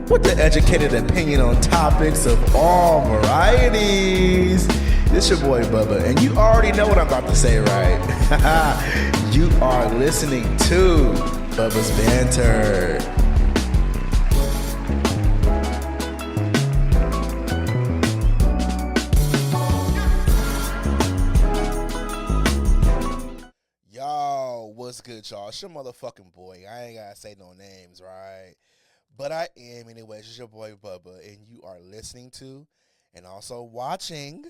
with the educated opinion on topics of all varieties. This your boy Bubba, and you already know what I'm about to say, right? You are listening to Bubba's Banter. Yo, what's good, y'all? It's your motherfucking boy. I ain't gotta say no names, right? But I am, anyways. It's your boy Bubba, and you are listening to and also watching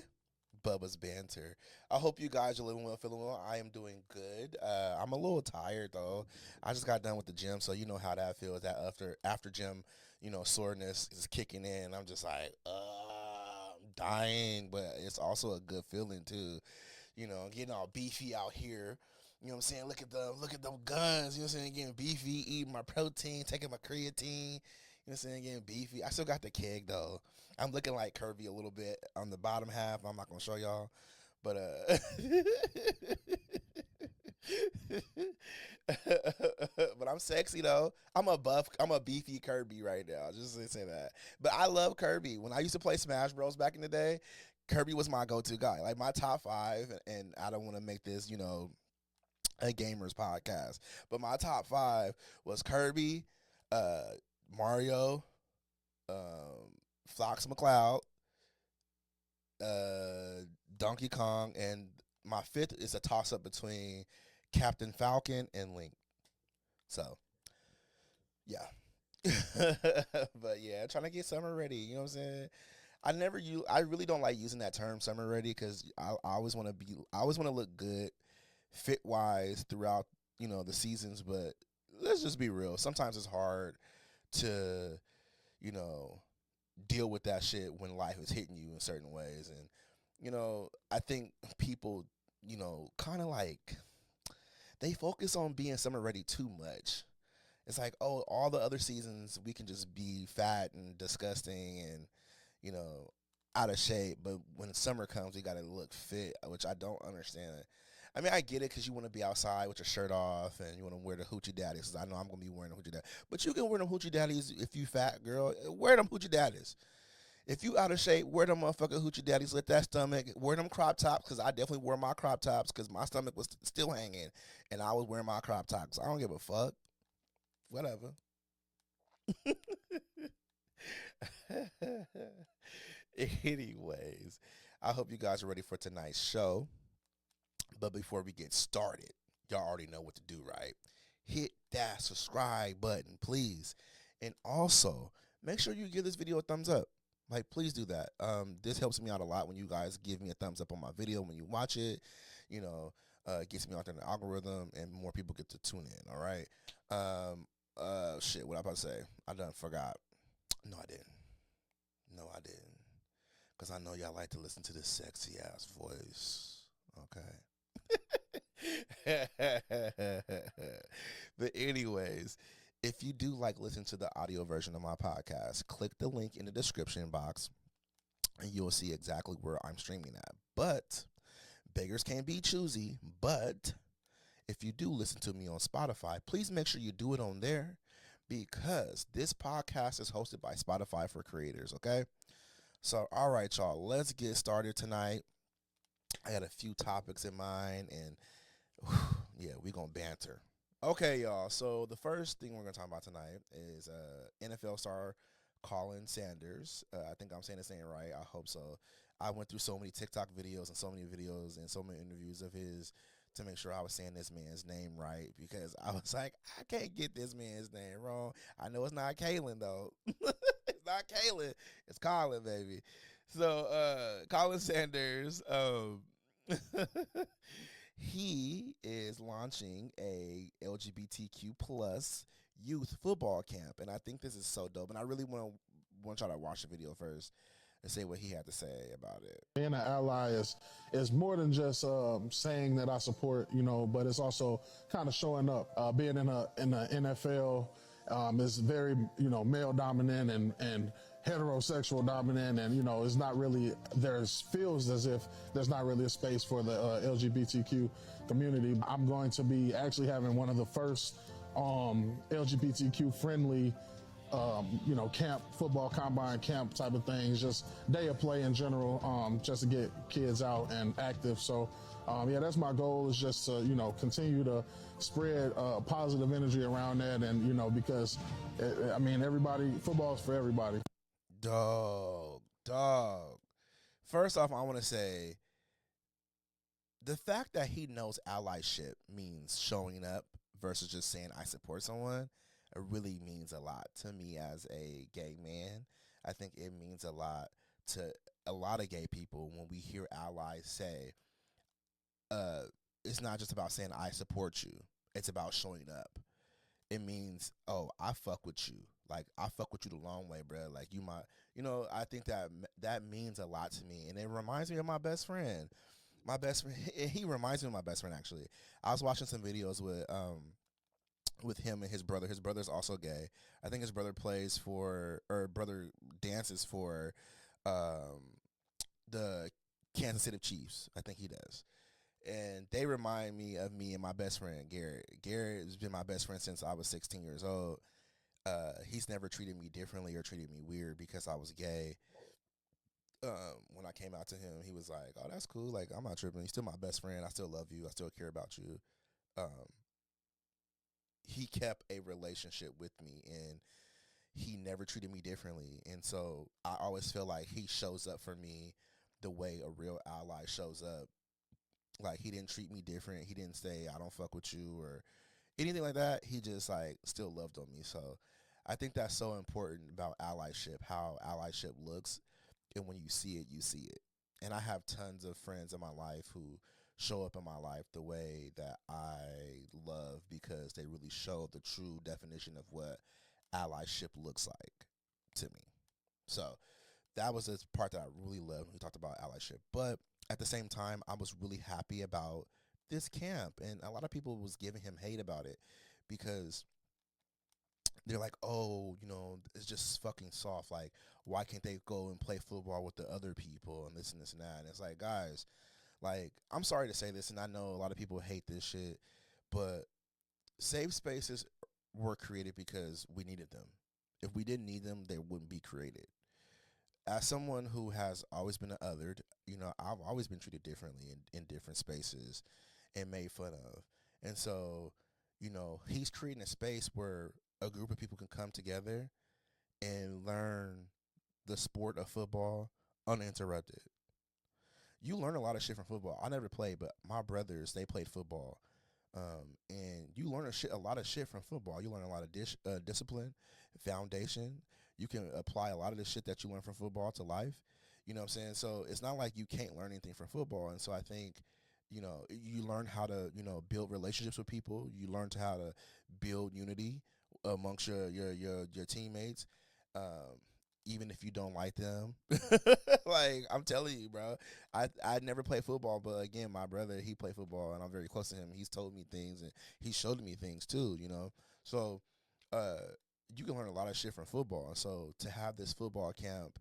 Bubba's Banter. I hope you guys are living well, feeling well. I am doing good. I'm a little tired, though. I just got done with the gym, so you know how that feels. That after gym, soreness is kicking in. I'm just like, I'm dying, but it's also a good feeling, too. Getting all beefy out here. You know what I'm saying? Look at them guns. You know what I'm saying? Getting beefy, eating my protein, taking my creatine. You know what I'm saying? Getting beefy. I still got the keg, though. I'm looking like Kirby a little bit on the bottom half. I'm not going to show y'all. But, but I'm sexy, though. I'm a beefy Kirby right now. Just to say that. But I love Kirby. When I used to play Smash Bros. Back in the day, Kirby was my go-to guy. Like, my top 5, and I don't want to make this, a gamers podcast, but my top 5 was Kirby, Mario, Fox McCloud, Donkey Kong, and my 5th is a toss-up between Captain Falcon and Link. So, yeah. But yeah, trying to get summer ready, you know what I'm saying? I really don't like using that term summer ready because I always want to look good fit wise throughout the seasons, but let's just be real, sometimes it's hard to deal with that shit when life is hitting you in certain ways. And I think people kind of like they focus on being summer ready too much. It's like, oh, all the other seasons we can just be fat and disgusting and out of shape, but when summer comes we gotta look fit, which I don't understand. I mean, I get it because you want to be outside with your shirt off and you want to wear the hoochie daddies. Because I know I'm going to be wearing the hoochie daddies. But you can wear them hoochie daddies if you fat, girl. Wear them hoochie daddies. If you out of shape, wear them motherfucking hoochie daddies. Let that stomach. Wear them crop tops because I definitely wore my crop tops because my stomach was still hanging. And I was wearing my crop tops. I don't give a fuck. Whatever. Anyways, I hope you guys are ready for tonight's show. But before we get started, y'all already know what to do, right? Hit that subscribe button, please. And also, make sure you give this video a thumbs up. Like, please do that. This helps me out a lot when you guys give me a thumbs up on my video when you watch it. It gets me out there in the algorithm, and more people get to tune in, all right? Shit, what I about to say? I done forgot. No, I didn't. Because I know y'all like to listen to this sexy-ass voice, okay? But anyways, if you do like listen to the audio version of my podcast, click the link in the description box and you'll see exactly where I'm streaming at. But beggars can't be choosy. But if you do listen to me on Spotify, please make sure you do it on there because this podcast is hosted by Spotify for Creators, okay? So, all right, y'all, let's get started tonight. I got a few topics in mind, and yeah, we're going to banter. Okay, y'all, so the first thing we're going to talk about tonight is NFL star Khalen Saunders. I think I'm saying his name right. I hope so. I went through so many TikTok videos and so many interviews of his to make sure I was saying this man's name right because I was like, I can't get this man's name wrong. I know it's not Khalen, though. It's not Khalen. It's Khalen, baby. So, Khalen Saunders, he is launching a LGBTQ plus youth football camp, and I think this is so dope. And I really want y'all to watch the video first and say what he had to say about it. Being an ally is more than just saying that I support, but it's also kind of showing up. Being in the NFL is very, male dominant and heterosexual dominant, and it's not really, feels as if there's not really a space for the LGBTQ community. I'm going to be actually having one of the first LGBTQ friendly camp, football combine camp type of things, just day of play in general, just to get kids out and active. So, that's my goal, is just to, continue to spread positive energy around that. And, because, everybody, football is for everybody. Dog. First off, I want to say the fact that he knows allyship means showing up versus just saying I support someone, it really means a lot to me as a gay man. I think it means a lot to a lot of gay people when we hear allies say, it's not just about saying I support you. It's about showing up. It means, oh, I fuck with you. Like, I fuck with you the long way, bro. Like, you might, I think that means a lot to me. And it reminds me of my best friend. My best friend, he reminds me of my best friend, actually. I was watching some videos with him and his brother. His brother's also gay. I think his brother brother dances for the Kansas City Chiefs. I think he does. And they remind me of me and my best friend, Garrett. Garrett has been my best friend since I was 16 years old. He's never treated me differently or treated me weird because I was gay. When I came out to him, he was like, oh, that's cool. Like, I'm not tripping. You're still my best friend. I still love you. I still care about you. He kept a relationship with me, and he never treated me differently. And so I always feel like he shows up for me the way a real ally shows up. Like, he didn't treat me different. He didn't say, I don't fuck with you or anything like that. He just, like, still loved on me. So I think that's so important about allyship, how allyship looks. And when you see it, you see it. And I have tons of friends in my life who show up in my life the way that I love because they really show the true definition of what allyship looks like to me. So that was the part that I really loved when we talked about allyship. But at the same time, I was really happy about this camp. And a lot of people was giving him hate about it because they're like, oh, it's just fucking soft. Like, why can't they go and play football with the other people and this and this and that? And it's like, guys, like, I'm sorry to say this, and I know a lot of people hate this shit, but safe spaces were created because we needed them. If we didn't need them, they wouldn't be created. As someone who has always been othered, I've always been treated differently in different spaces and made fun of. And so, he's creating a space where a group of people can come together and learn the sport of football uninterrupted. You learn a lot of shit from football. I never played, but my brothers, they played football. And you learn a lot of shit from football. You learn a lot of discipline, foundation. You can apply a lot of the shit that you learn from football to life. You know what I'm saying? So it's not like you can't learn anything from football. And so I think, you learn how to, build relationships with people. You learn how to build unity amongst your teammates. Even if you don't like them. Like, I'm telling you, bro, I never played football, but again, my brother, he played football, and I'm very close to him. He's told me things, and he showed me things too, So, you can learn a lot of shit from football. And so to have this football camp,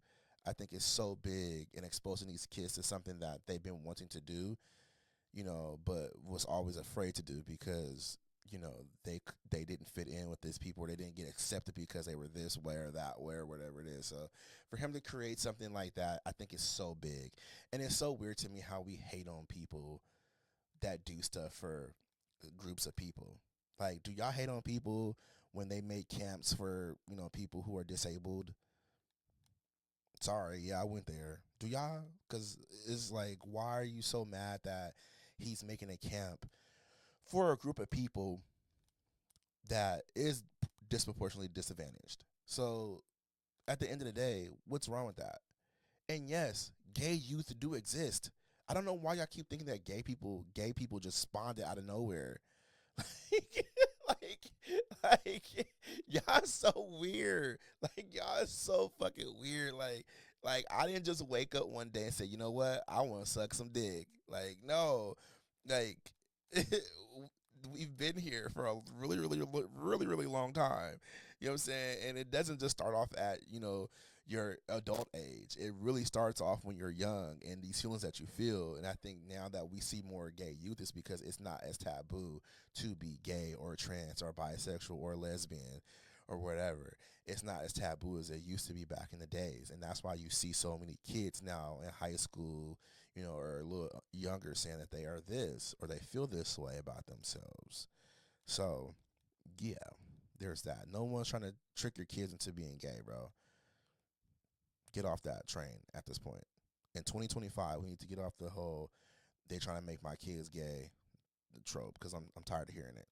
I think is so big in exposing these kids to something that they've been wanting to do, but was always afraid to do because they didn't fit in with these people, or they didn't get accepted because they were this way or that way or whatever it is. So for him to create something like that, I think is so big. And it's so weird to me how we hate on people that do stuff for groups of people. Like, do y'all hate on people when they make camps for, people who are disabled? Sorry, yeah, I went there. Do y'all? Because it's like, why are you so mad that he's making a camp for a group of people that is disproportionately disadvantaged? So at the end of the day, what's wrong with that? And yes, gay youth do exist. I don't know why y'all keep thinking that gay people just spawned out of nowhere. like, y'all so weird. Like, y'all so fucking weird. Like I didn't just wake up one day and say, you know what, I want to suck some dick. Like, no, like we've been here for a really, really, really, really long time. You know what I'm saying? And it doesn't just start off at, your adult age. It really starts off when you're young and these feelings that you feel. And I think now that we see more gay youth is because it's not as taboo to be gay or trans or bisexual or lesbian or whatever. It's not as taboo as it used to be back in the days. And that's why you see so many kids now in high school, or a little younger saying that they are this or they feel this way about themselves. So, yeah, there's that. No one's trying to trick your kids into being gay, bro. Get off that train at this point. In 2025, we need to get off the whole they trying to make my kids gay trope, because I'm tired of hearing it.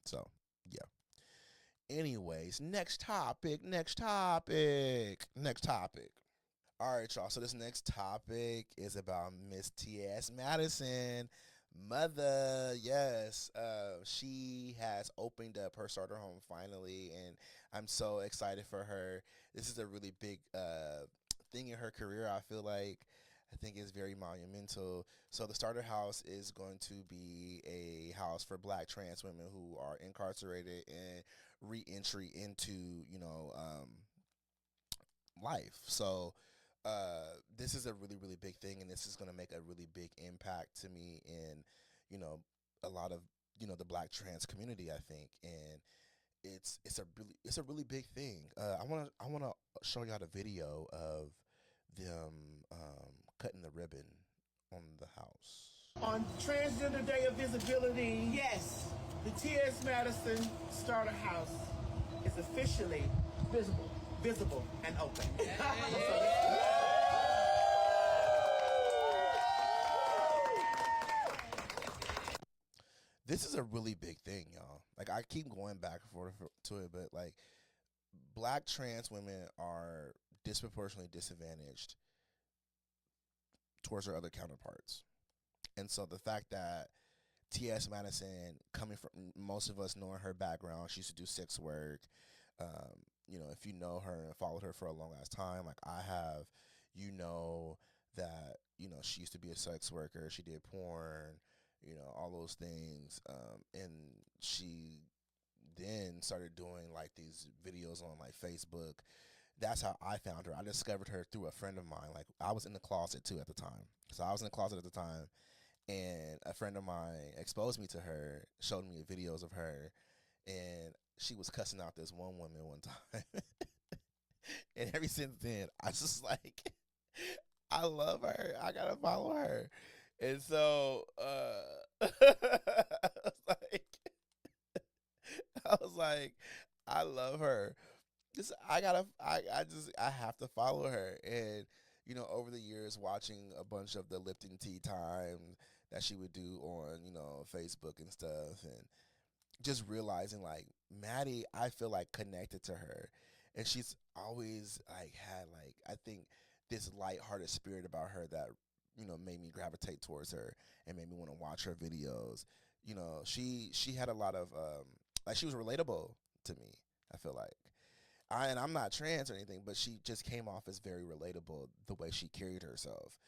So, yeah. Anyways, next topic. All right, y'all. So this next topic is about Miss TS Madison. Mother, yes. She has opened up her starter home finally, and I'm so excited for her. This is a really big thing in her career, I feel like. I think it's very monumental. So the starter house is going to be a house for Black trans women who are incarcerated and reentry into, life. So this is a really, really big thing, and this is going to make a really big impact to me in, a lot of, the Black trans community, I think. And it's a really big thing. I want to show y'all the video of them cutting the ribbon on the house. On Transgender Day of Visibility, yes, the TS Madison Starter House is officially visible and open. This is a really big thing, y'all. Like, I keep going back and forth to it, but like, Black trans women are disproportionately disadvantaged towards their other counterparts. And so the fact that T.S. Madison, coming from most of us knowing her background, she used to do sex work. If you know her and followed her for a long ass time, like I have, that, she used to be a sex worker. She did porn, all those things. And she then started doing like these videos on like Facebook. That's how I found her. I discovered her through a friend of mine. Like, I was in the closet too at the time. So I was in the closet at the time, and a friend of mine exposed me to her, showed me videos of her, and she was cussing out this one woman one time. And ever since then, I just like, I love her. I gotta follow her. And so I was like, I love her. I have to follow her. And over the years, watching a bunch of the Lipton tea time that she would do on Facebook and stuff, and just realizing like Maddie, I feel like connected to her, and she's always like had like, I think, this lighthearted spirit about her that made me gravitate towards her and made me want to watch her videos. She had a lot of like, she was relatable to me, I feel like. And I'm not trans or anything, but she just came off as very relatable the way she carried herself.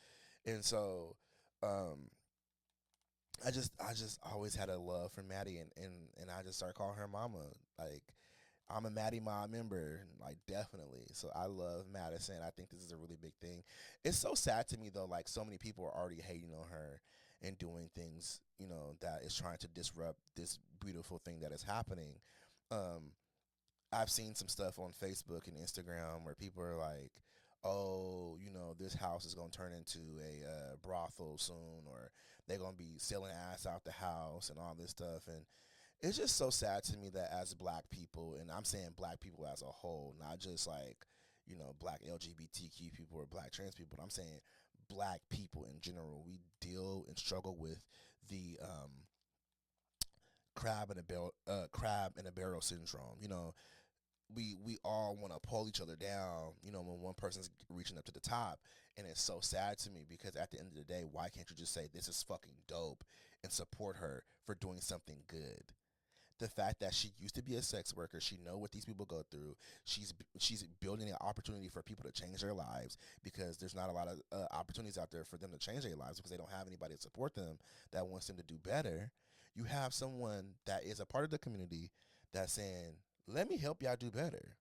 And so I just always had a love for Maddie, and I just started calling her mama. Like, I'm a Maddie Ma member, like, definitely. So I love Madison. I think this is a really big thing. It's so sad to me though, like, so many people are already hating on her and doing things, that is trying to disrupt this beautiful thing that is happening. I've seen some stuff on Facebook and Instagram where people are like, oh, this house is going to turn into a brothel soon, or they're going to be selling ass out the house and all this stuff. And it's just so sad to me that as Black people, and I'm saying Black people as a whole, not just like, Black LGBTQ people or Black trans people, I'm saying Black people in general, we deal and struggle with the crab in a barrel syndrome. We all want to pull each other down, when one person's reaching up to the top. And it's so sad to me, because at the end of the day, why can't you just say, this is fucking dope, and support her for doing something good? The fact that she used to be a sex worker, she know what these people go through. She's building an opportunity for people to change their lives, because there's not a lot of opportunities out there for them to change their lives, because they don't have anybody to support them that wants them to do better. You have someone that is a part of the community that's saying, let me help y'all do better,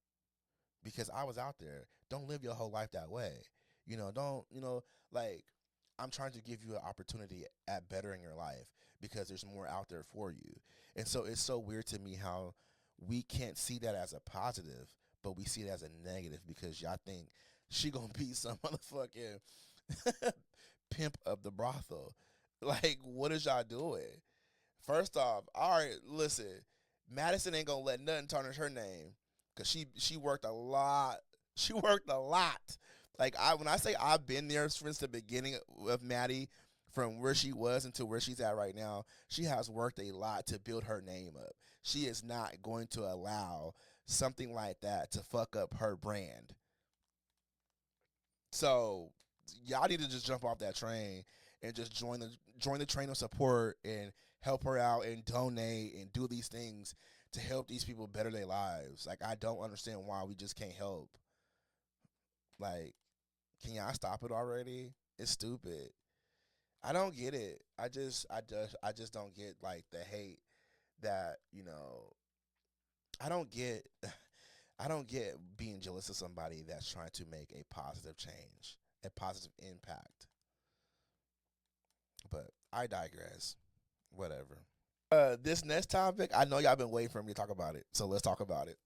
because I was out there. Don't live your whole life that way. Like, I'm trying to give you an opportunity at bettering your life, because there's more out there for you. And so it's so weird to me how we can't see that as a positive, but we see it as a negative because y'all think she gonna be some motherfucking pimp of the brothel. Like, what is y'all doing? First off, all right, listen, Madison ain't gonna let nothing tarnish her name because she worked a lot. She worked a lot. Like, when I say I've been there since the beginning of Maddie, from where she was until where she's at right now, she has worked a lot to build her name up. She is not going to allow something like that to fuck up her brand. So y'all need to just jump off that train and just join the train of support and help her out and donate and do these things to help these people better their lives. Like, I don't understand why we just can't help. Like, can y'all stop it already? It's stupid. I don't get it. I just don't get, like, the hate that, I don't get being jealous of somebody that's trying to make a positive change, a positive impact. But I digress. Whatever. This next topic, I know y'all been waiting for me to talk about it, so let's talk about it.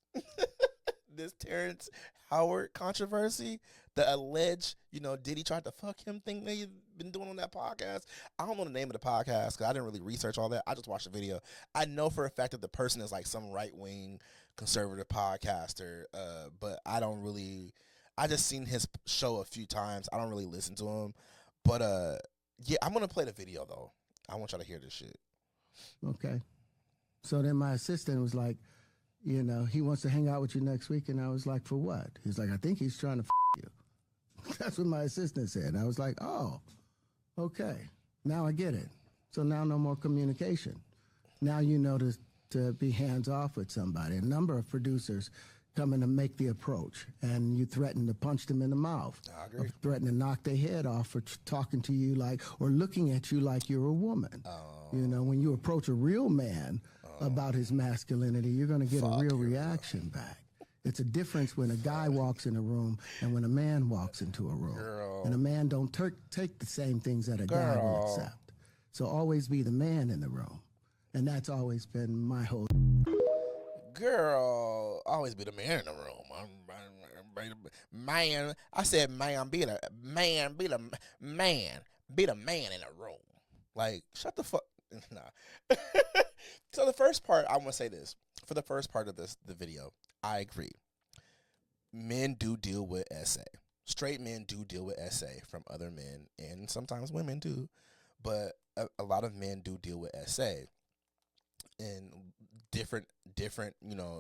This Terrence Howard controversy, the alleged, Diddy tried to fuck him thing they've been doing on that podcast. I don't know the name of the podcast because I didn't really research all that. I just watched the video. I know for a fact that the person is like some right-wing conservative podcaster, but I just seen his show a few times. I don't really listen to him. But, yeah, I'm going to play the video, though. I want y'all to hear this shit. Okay. So then my assistant was like, he wants to hang out with you next week. And I was like, for what? He's like, I think he's trying to you. That's what my assistant said. And I was like, oh, okay. Now I get it. So now no more communication. Now you know to be hands off with somebody. A number of producers come in to make the approach, and you threaten to punch them in the mouth. I agree. Or threaten to knock their head off for talking to you or looking at you like you're a woman. When you approach a real man about his masculinity, you're going to get a real reaction back. It's a difference when a guy walks in a room and when a man walks into a room. Girl. And a man don't take the same things that a guy will accept. So always be the man in the room. And that's always been my whole... Girl, always be the man in the room. Man, I said be the man in the room. Like, shut the fuck. Nah. So the first part, I want to say this. For the first part of the video, I agree. Men do deal with SA. Straight men do deal with SA from other men, and sometimes women do. But a lot of men do deal with SA in different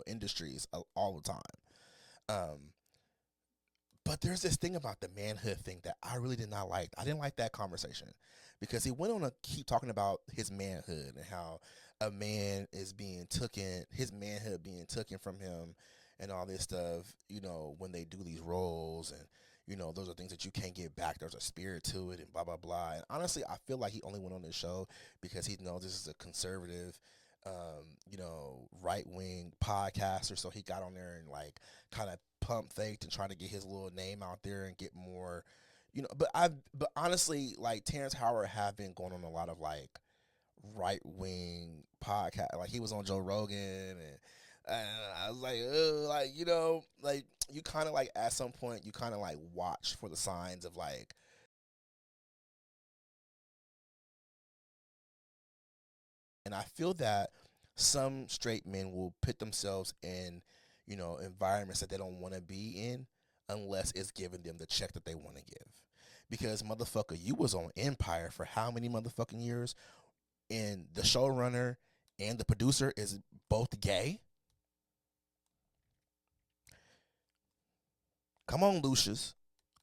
industries all the time. But there's this thing about the manhood thing that I really did not like. I didn't like that conversation because he went on to keep talking about his manhood and how a man is his manhood being taken from him and all this stuff, when they do these roles and, those are things that you can't get back. There's a spirit to it and blah, blah, blah. And honestly, I feel like he only went on this show because he knows this is a conservative, right-wing podcaster. So he got on there and like kind of pump faked and trying to get his little name out there and get more, but honestly, like Terrence Howard have been going on a lot of like right-wing podcast. Like he was on Joe Rogan and I was like, like you kind of like at some point you kind of like watch for the signs of like, and I feel that some straight men will put themselves in, environments that they don't want to be in unless it's giving them the check that they want to give. Because, motherfucker, you was on Empire for how many motherfucking years? And the showrunner and the producer is both gay? Come on, Lucius.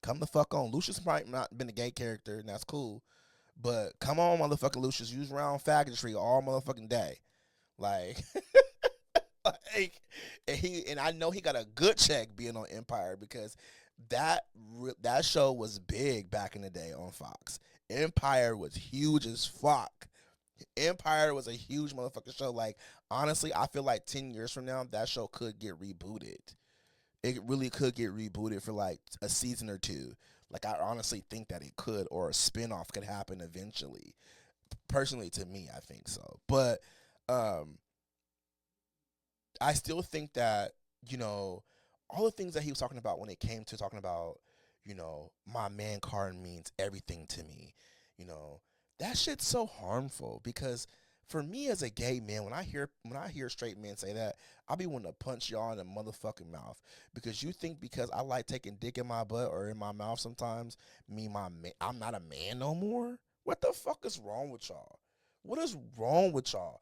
Come the fuck on. Lucius might not been a gay character, and that's cool. But come on, motherfucking Lucius. You was around faggotry all motherfucking day. Like, and I know he got a good check being on Empire because that show was big back in the day on Fox. Empire was huge as fuck. Empire was a huge motherfucking show. Like, honestly, I feel like 10 years from now, that show could get rebooted. It really could get rebooted for like a season or two. Like, I honestly think that it could, or a spinoff could happen eventually. Personally, to me, I think so. But I I still think that, all the things that he was talking about when it came to talking about, my man card means everything to me, that shit's so harmful because for me as a gay man, when I hear straight men say that, I'll be wanting to punch y'all in the motherfucking mouth because you think because I like taking dick in my butt or in my mouth sometimes, I'm not a man no more? What the fuck is wrong with y'all? What is wrong with y'all?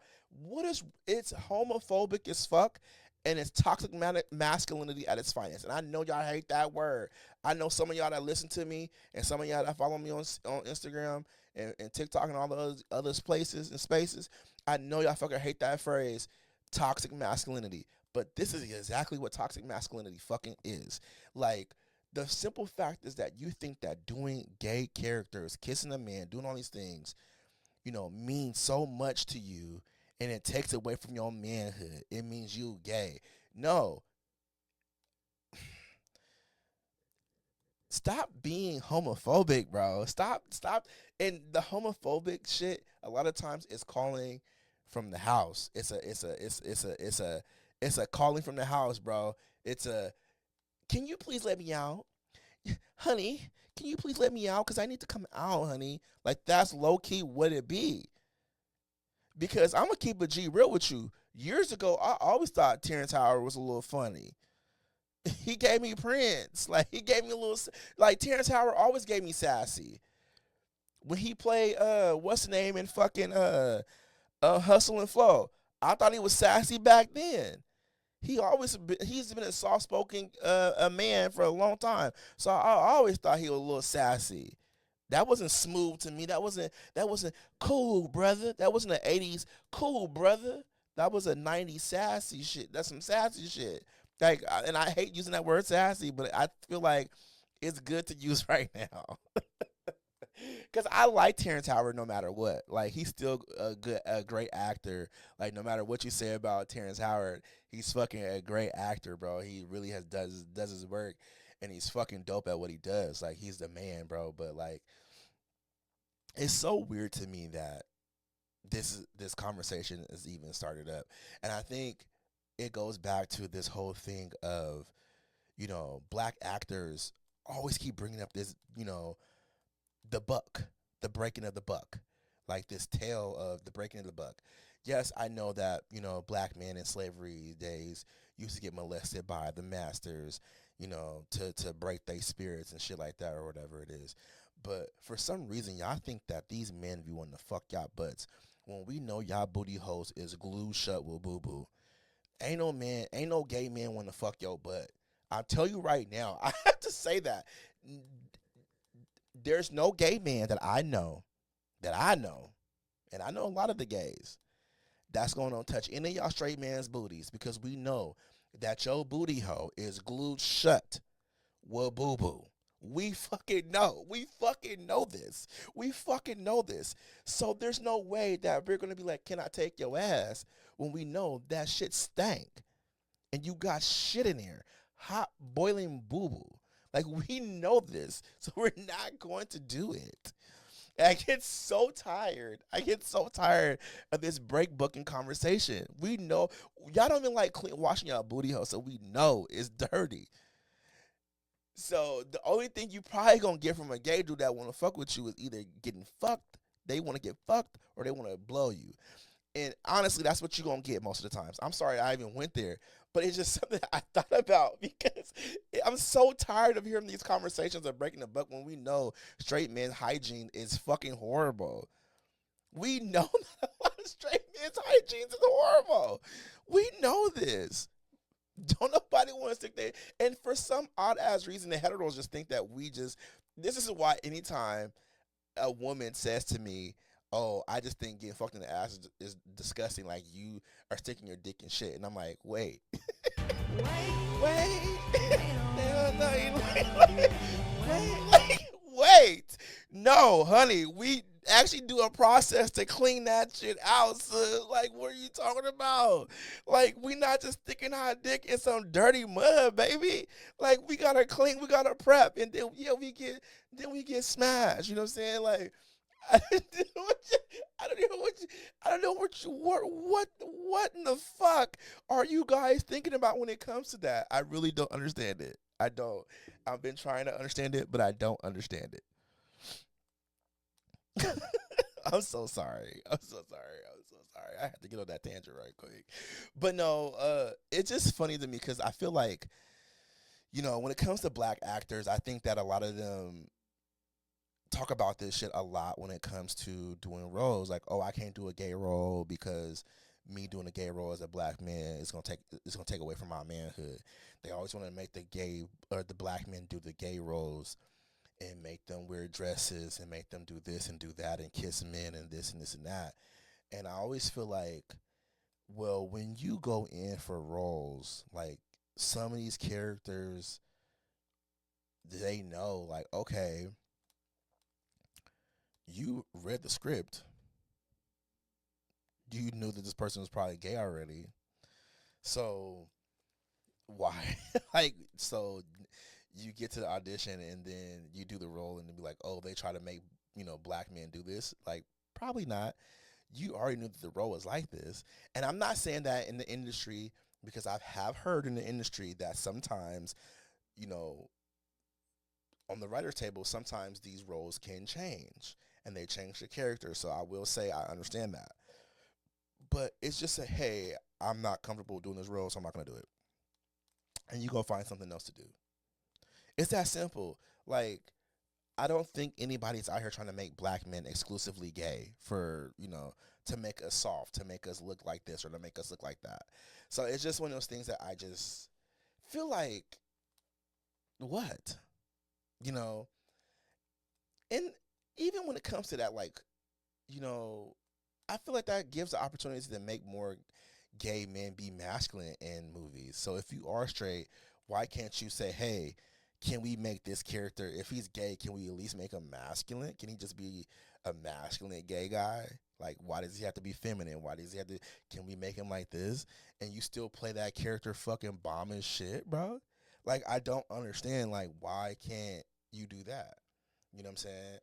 It's homophobic as fuck, and it's toxic masculinity at its finest. And I know y'all hate that word. I know some of y'all that listen to me and some of y'all that follow me on Instagram and TikTok and all the other places and spaces. I know y'all fucking hate that phrase, toxic masculinity. But this is exactly what toxic masculinity fucking is. Like, the simple fact is that you think that doing gay characters, kissing a man, doing all these things, means so much to you, and it takes away from your manhood. It means you gay. No. Stop being homophobic, bro. Stop. And the homophobic shit, a lot of times is calling from the house. It's a calling from the house, bro. Can you please let me out? Honey, can you please let me out? Because I need to come out, honey. Like, that's low-key what it be. Because I'm going to keep a G real with you. Years ago, I always thought Terrence Howard was a little funny. He gave me Prince. Like, he gave me a little... Like, Terrence Howard always gave me sassy. When he played, what's the name in fucking Hustle and Flow, I thought he was sassy back then. He's been a soft-spoken man for a long time. So I always thought he was a little sassy. That wasn't smooth to me. That wasn't cool, brother. That wasn't an 80s cool, brother. That was a 90s sassy shit. That's some sassy shit. Like, and I hate using that word sassy, but I feel like it's good to use right now. Because I like Terrence Howard no matter what. Like, he's still a great actor. Like, no matter what you say about Terrence Howard, he's fucking a great actor, bro. He really does his work, and he's fucking dope at what he does. Like, he's the man, bro. But, like, it's so weird to me that this conversation is even started up. And I think it goes back to this whole thing of, black actors always keep bringing up this, the breaking of the buck, like this tale of the breaking of the buck. Yes, I know that, black men in slavery days used to get molested by the masters, to break their spirits and shit like that or whatever it is. But for some reason, y'all think that these men be wanting to fuck y'all butts when we know y'all booty holes is glued shut with boo-boo. Ain't no gay man want to fuck your butt. I'll tell you right now, I have to say that. There's no gay man that I know, and I know a lot of the gays, that's going to touch any of y'all straight man's booties because we know that your booty hole is glued shut with boo-boo. We fucking know. We fucking know this. We fucking know this. So there's no way that we're going to be like, can I take your ass when we know that shit stank and you got shit in there, hot boiling boo-boo. Like, we know this, so we're not going to do it. And I get so tired. Of this break booking conversation. We know. Y'all don't even like washing y'all booty hole, so we know it's dirty. So the only thing you probably going to get from a gay dude that want to fuck with you is either getting fucked, they want to get fucked, or they want to blow you. And honestly, that's what you're going to get most of the times. I'm sorry I even went there. But it's just something I thought about because I'm so tired of hearing these conversations of breaking the buck when we know straight men's hygiene is fucking horrible. We know that a lot of straight men's hygiene is horrible. We know this. Don't nobody want to stick there. And for some odd-ass reason, the heteros just think that this is why anytime a woman says to me, oh, I just think getting fucked in the ass is disgusting. Like, you are sticking your dick in shit. And I'm like, wait. Wait. No, honey, we actually do a process to clean that shit out. So, like, what are you talking about? Like, we not just sticking our dick in some dirty mud, baby. Like, we gotta clean, we gotta prep, and then we get smashed. You know what I'm saying? Like, what in the fuck are are you guys thinking about when it comes to that? I really don't understand it. I don't. I've been trying to understand it, but I don't understand it. I'm so sorry. I'm so sorry. I'm so sorry. I had to get on that tangent right quick. But no, it's just funny to me because I feel like, when it comes to black actors, I think that a lot of them talk about this shit a lot when it comes to doing roles. Like, oh, I can't do a gay role because me doing a gay role as a black man is gonna take away from my manhood. They always want to make the gay or the black men do the gay roles and make them wear dresses and make them do this and do that and kiss men and this and that. And I always feel like, well, when you go in for roles, like some of these characters, they know, like, okay, you read the script. You knew that this person was probably gay already. So why? So you get to the audition and then you do the role and then be like, oh, they try to make, black men do this. Like, probably not. You already knew that the role was like this. And I'm not saying that in the industry because I have heard in the industry that sometimes, on the writer's table, sometimes these roles can change and they change the character. So I will say I understand that. But it's just hey, I'm not comfortable doing this role, so I'm not going to do it. And you go find something else to do. It's that simple. Like, I don't think anybody's out here trying to make black men exclusively gay for, to make us soft, to make us look like this or to make us look like that. So it's just one of those things that I just feel like, what? And even when it comes to that, like, I feel like that gives the opportunity to make more gay men be masculine in movies. So if you are straight, why can't you say, hey, can we make this character, if he's gay, can we at least make him masculine? Can he just be a masculine gay guy? Like, why does he have to be feminine? Why does he have to, can we make him like this? And you still play that character fucking bomb as shit, bro? Like, I don't understand, like, why can't you do that? You know what I'm saying?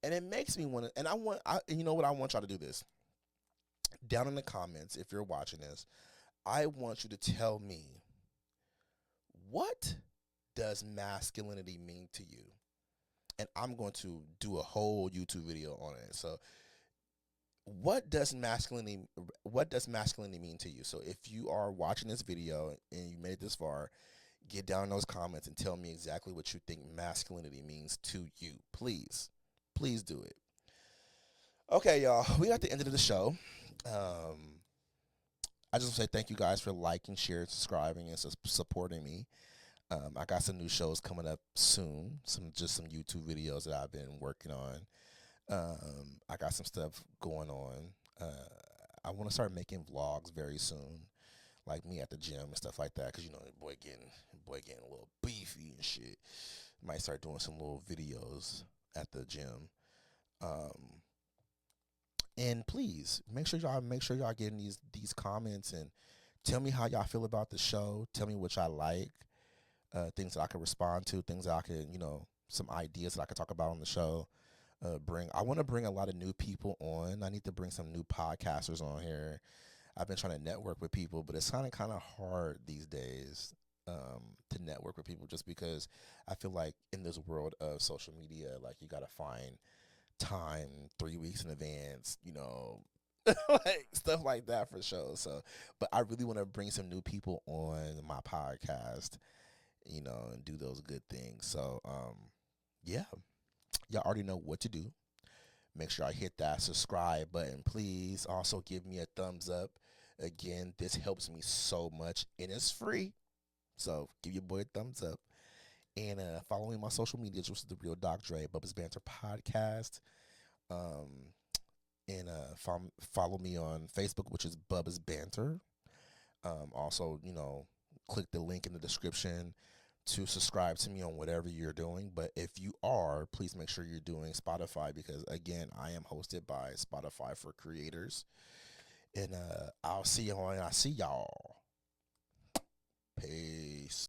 And it makes me want to, and you know what? I want y'all to do this. Down in the comments, if you're watching this, I want you to tell me, what does masculinity mean to you? And I'm going to do a whole YouTube video on it. So what does masculinity mean to you? So if you are watching this video and you made it this far, get down in those comments and tell me exactly what you think masculinity means to you. Please do it. Okay, y'all, we got the end of the show. I just want to say thank you guys for liking, sharing, subscribing, and supporting me. I got some new shows coming up soon, some YouTube videos that I've been working on. I got some stuff going on. I want to start making vlogs very soon, like me at the gym and stuff like that, because the boy getting a little beefy and shit. Might start doing some little videos at the gym. And please make sure y'all getting these comments and tell me how y'all feel about the show. Tell me what y'all like. Things that I can respond to, things that I can, some ideas that I can talk about on the show. I want to bring a lot of new people on. I need to bring some new podcasters on here. I've been trying to network with people, but it's kind of hard these days to network with people just because I feel like in this world of social media, like you got to find time 3 weeks in advance, like stuff like that for shows. So, but I really want to bring some new people on my podcast, and do those good things. So, yeah, y'all already know what to do. Make sure I hit that subscribe button. Please also give me a thumbs up. Again, this helps me so much, and it's free. So give your boy a thumbs up. And follow me on my social medias, which is The Real Doc Dre, Bubba's Banter Podcast. And follow me on Facebook, which is Bubba's Banter. Also, click the link in the description to subscribe to me on whatever you're doing. But if you are, please make sure you're doing Spotify because, again, I am hosted by Spotify for Creators. And I'll see y'all. Peace.